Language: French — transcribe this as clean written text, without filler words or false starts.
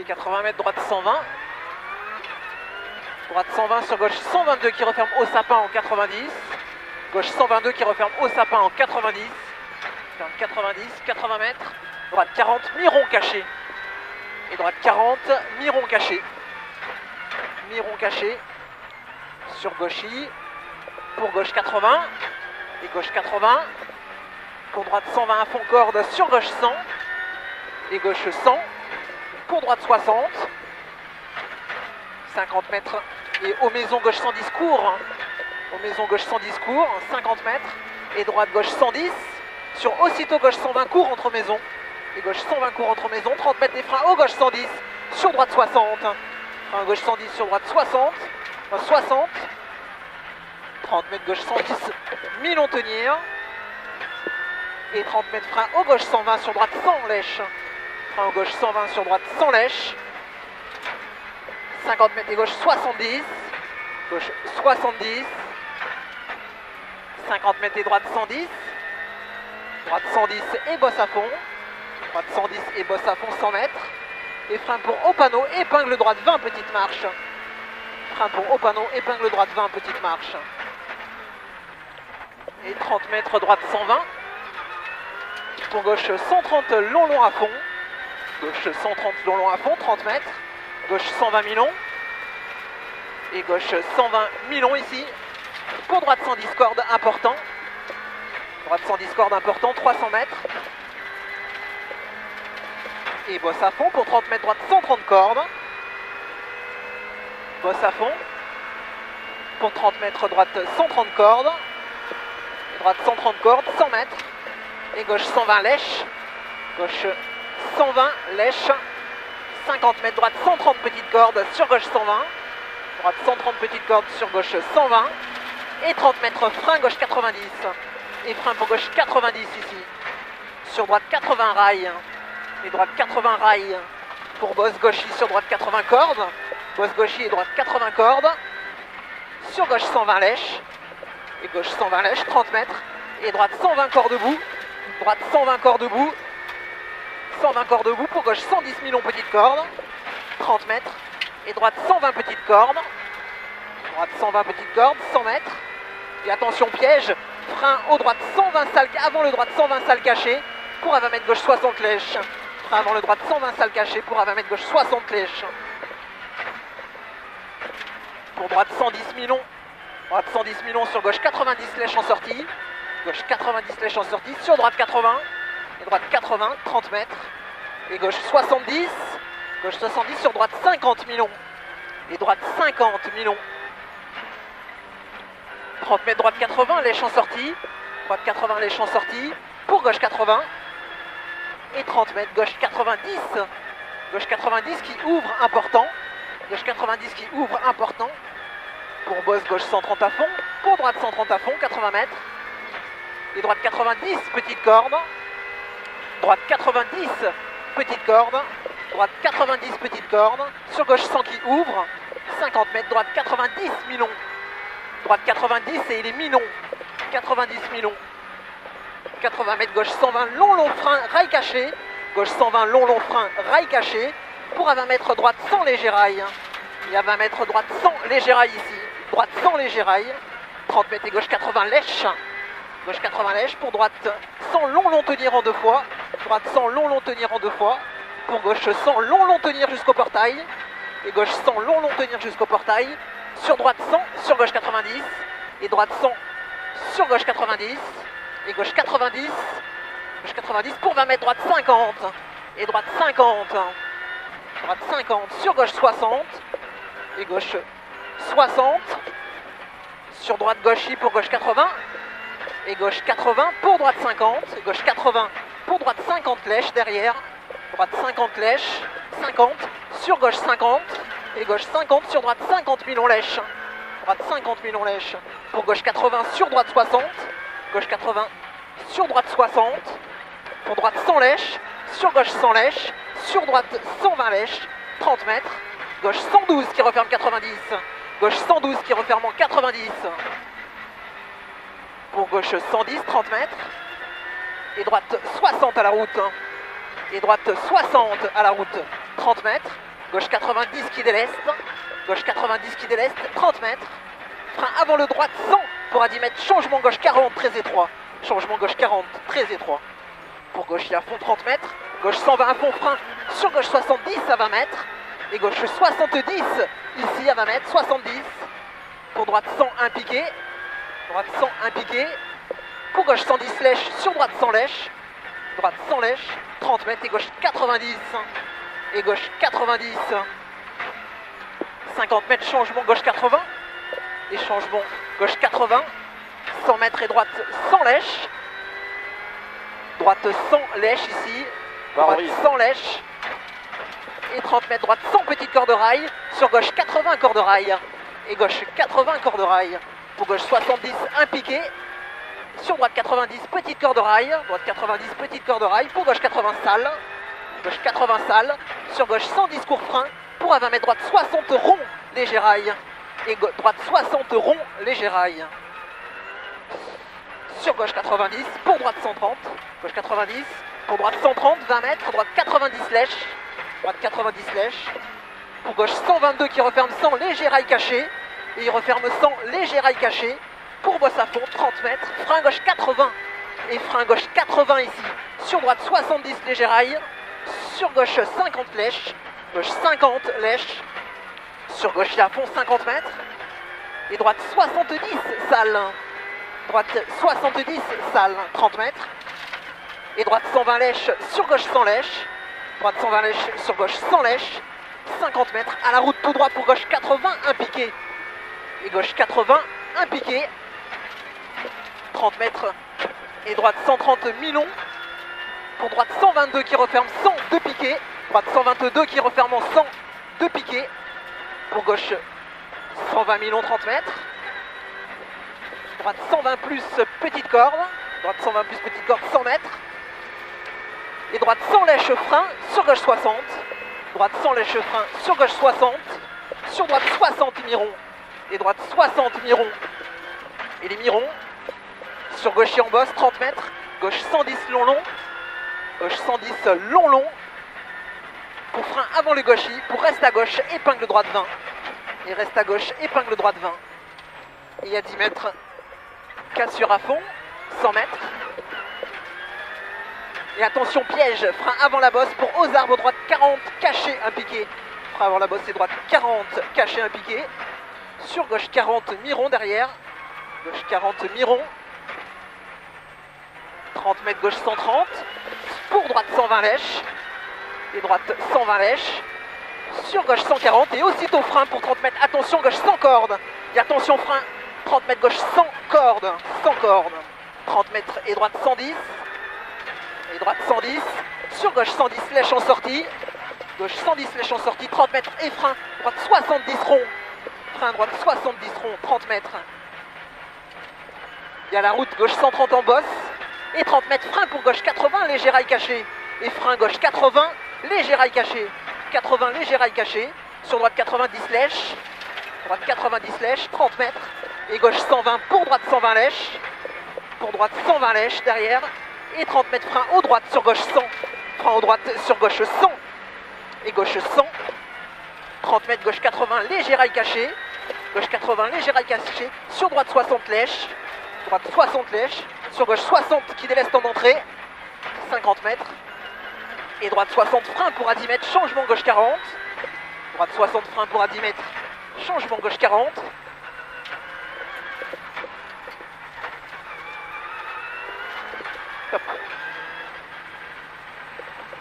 80 mètres, droite 120. Droite 120 sur gauche 122 qui referme au sapin en 90. Gauche 122 qui referme au sapin en 90. 90, 80 mètres. Droite 40, mi-rond caché. Et droite 40, mi-rond caché. Mi-rond caché. Sur gauchy. Pour gauche 80. Et gauche 80. Pour droite 120 à fond corde sur gauche 100. Et gauche 100. Pour droite 60. 50 mètres. Et aux maisons gauche 110 court. Aux maisons gauche 110 court. 50 mètres. Et droite gauche 110. Sur aussitôt gauche 120 court entre maisons. Et gauche 120 court entre maisons. 30 mètres des freins au gauche 110. Sur droite 60. Frein gauche 110 sur droite 60. 60. 30 mètres gauche 110. Mi-long tenir. Et 30 mètres frein au gauche 120 sur droite sans lèche. Frein au gauche 120 sur droite sans lèche. 50 mètres et gauche 70. Gauche 70. 50 mètres et droite 110. Droite 110 et bosse à fond. Droite 110 et bosse à fond 100 mètres. Et frein pour haut panneau, épingle droite 20 petites marches. Frein pour haut panneau, épingle droite 20 petites marches. Et 30 mètres droite 120. Pour gauche 130 long à fond. Gauche 130 long à fond, 30 mètres. Gauche 120 mi-long. Et gauche 120 mi-long ici. Pour droite 110 cordes important. Droite 110 cordes important, 300 mètres. Et bosse à fond pour 30 mètres droite 130 cordes. Bosse à fond. Pour 30 mètres droite 130 cordes. Et droite 130 cordes, 100 mètres. Et gauche 120 lèche. Gauche 120 lèche. 50 mètres droite 130 petites cordes sur gauche 120. Droite 130 petites cordes sur gauche 120. Et 30 mètres frein gauche 90. Et frein pour gauche 90 ici. Sur droite 80 rails. Et droite 80 rails. Pour bosse gauchy sur droite 80 cordes. Bosse gauchy et droite 80 cordes. Sur gauche 120 lèche. Et gauche 120 lèche, 30 mètres. Et droite 120 corps debout. Droite 120 corps debout. 120 corps debout pour gauche 110 millions petites cordes. 30 mètres. Et droite 120 petites cordes. Droite 120 petites cordes, 100 mètres. Et attention piège. Frein au droite 120 salles, avant le droite 120 salles cachées. Pour à 20 mètres gauche 60 lèches. Frein avant le droite 120 salles cachées. Pour à 20 mètres gauche 60 lèches. Pour droite 110 millions. Droite 110 millions sur gauche 90 lèches en sortie. Gauche 90 lèches en sortie. Sur droite 80. Et droite 80, 30 mètres. Et gauche 70. Gauche 70 sur droite 50 millions. Et droite 50 millions. 30 mètres droite 80, lèche en sortie. Droite 80, lèche en sortie. Pour gauche 80. Et 30 mètres, gauche 90. Gauche 90 qui ouvre important. Gauche 90 qui ouvre important. Pour bosse gauche 130 à fond. Pour droite 130 à fond, 80 mètres. Et droite 90, petite corde. Droite 90, petite corde. Droite 90, petite corde. Sur gauche 100 qui ouvre. 50 mètres, droite 90, mi-long. Droite 90 et il est mi-long. 90 mi-long. 80 mètres, gauche 120, long frein, rail caché. Gauche 120, long frein, rail caché. Pour à 20 mètres, droite sans léger rail. Il y a 20 mètres, droite sans léger rail ici. Droite sans léger rail. 30 mètres et gauche 80 lèche. Gauche 80 lèche. Pour droite sans long tenir en deux fois. Droite sans long tenir en deux fois. Pour gauche sans long tenir jusqu'au portail. Et gauche sans long tenir jusqu'au portail. Sur droite 100, sur gauche 90. Et droite 100, sur gauche 90. Et gauche 90. Gauche 90 pour 20 mètres, droite 50. Et droite 50. Droite 50, sur gauche 60. Et gauche 60. Sur droite gauchy pour gauche 80. Et gauche 80 pour droite 50. Et gauche 80 pour droite 50 lèches derrière. Droite 50 lèches. 50. Sur gauche 50. Et gauche 50 sur droite 50 millions lèches. Droite 50 millions lèches. Pour gauche 80 sur droite 60. Gauche 80 sur droite 60. Pour droite 100 lèches. Sur gauche 100 lèches. Sur droite 120 lèches. 30 mètres. Gauche 112 qui referme 90. Gauche 112 qui referme en 90. Pour gauche 110, 30 mètres. Et droite 60 à la route. Et droite 60 à la route, 30 mètres. Gauche 90 qui déleste. Gauche 90 qui déleste. 30 mètres. Frein avant le droite 100 pour à 10 mètres. Changement gauche 40, très étroit. Changement gauche 40, très étroit. Pour gauche, il y a fond 30 mètres. Gauche 120 à fond, frein sur gauche 70 à 20 mètres. Et gauche 70 ici à 20 mètres. 70. Pour droite 100, un piqué. Droite 100, un piqué. Pour gauche 110 lèche, sur droite 100 lèche. Droite 100 lèche. 30 mètres et gauche 90. Et gauche 90. 50 mètres, changement gauche 80. Et changement gauche 80. 100 mètres et droite 100 lèche. Droite 100 lèche ici. Droite 100 lèche. Et 30 mètres, droite 100 petite corde rail. Sur gauche 80 corde rail. Et gauche 80 corde rail. Pour gauche 70, un piqué. Sur droite 90, petite corde rail. Droite 90, petite corde rail. Pour gauche 80 salle. Gauche 80 salle. Sur gauche 110 court frein. Pour à 20 mètres, droite 60 rond léger rail. Et droite 60 rond léger rail. Sur gauche 90, pour droite 130. Gauche 90, pour droite 130, 20 mètres. Droite 90 lèche. Droite 90 lèche. Pour gauche 122 qui referme 100 léger rail caché. Et il referme 100 léger rail caché. Pour bosse à fond, 30 mètres. Frein gauche 80. Et frein gauche 80 ici. Sur droite 70 léger rail. Sur gauche 50 lèche. Gauche 50 lèche. Sur gauche il y a fond 50 mètres. Et droite 70 salle. Droite 70 salle, 30 mètres. Et droite 120 lèche, sur gauche 100 lèche. Droite 120 lèche, sur gauche 100 lèche. 50 mètres. À la route tout droit pour gauche 80, un piqué. Et gauche 80, un piqué. 30 mètres. Et droite 130 mi-long. Pour droite 122 qui referme 100, 2 piqués. Droite 122 qui referme en 100, 2 piqués. Pour gauche 120 mi-long, 30 mètres. Droite 120 plus petite corde. Droite 120 plus petite corde, 100 mètres. Et droite 100 lèche frein sur gauche 60. Droite 100 lèche frein sur gauche 60. Sur droite 60 mi-rond. Et droite 60 mi-rond. Et les mi-ronds. Sur gauche et en bosse, 30 mètres. Gauche 110 long. Gauche 110 long. Pour frein avant le gauchis. Pour reste à gauche, épingle droite 20. Et reste à gauche, épingle droite 20. Et il y a 10 mètres. Cassure à fond, 100 mètres. Et attention piège, frein avant la bosse pour aux arbres droite 40, caché un piqué. Frein avant la bosse et droite 40, caché un piqué. Sur gauche 40, mi-rond derrière. Gauche 40, mi-rond. 30 mètres, gauche 130. Pour droite 120 lèche. Et droite 120 lèche. Sur gauche 140 et aussitôt frein pour 30 mètres. Attention gauche 100 cordes. Et attention frein. 30 mètres gauche 100 cordes. 100 cordes. 30 mètres et droite 110. Et droite 110. Sur gauche 110 lèche en sortie. Gauche 110 lèche en sortie. 30 mètres et frein. Droite 70 rond. Frein droite 70 rond. 30 mètres. Il y a la route gauche 130 en bosse. Et 30 mètres frein pour gauche 80 léger rail caché. Et frein gauche 80 léger rail caché. 80 léger rail caché. Sur droite 90 lèche. Droite 90 lèche. 30 mètres. Et gauche 120 pour droite 120 lèche. Pour droite 120 lèche derrière. Et 30 mètres frein au droite sur gauche 100. Frein au droite sur gauche 100. Et gauche 100. 30 mètres gauche 80 léger rail caché. Gauche 80 léger rail caché. Sur droite 60 lèche. Droite 60 lèche. Sur gauche 60 qui déleste en entrée. 50 mètres. Et droite 60 frein pour à 10 mètres. Changement gauche 40. Droite 60 frein pour à 10 mètres. Changement gauche 40. Top.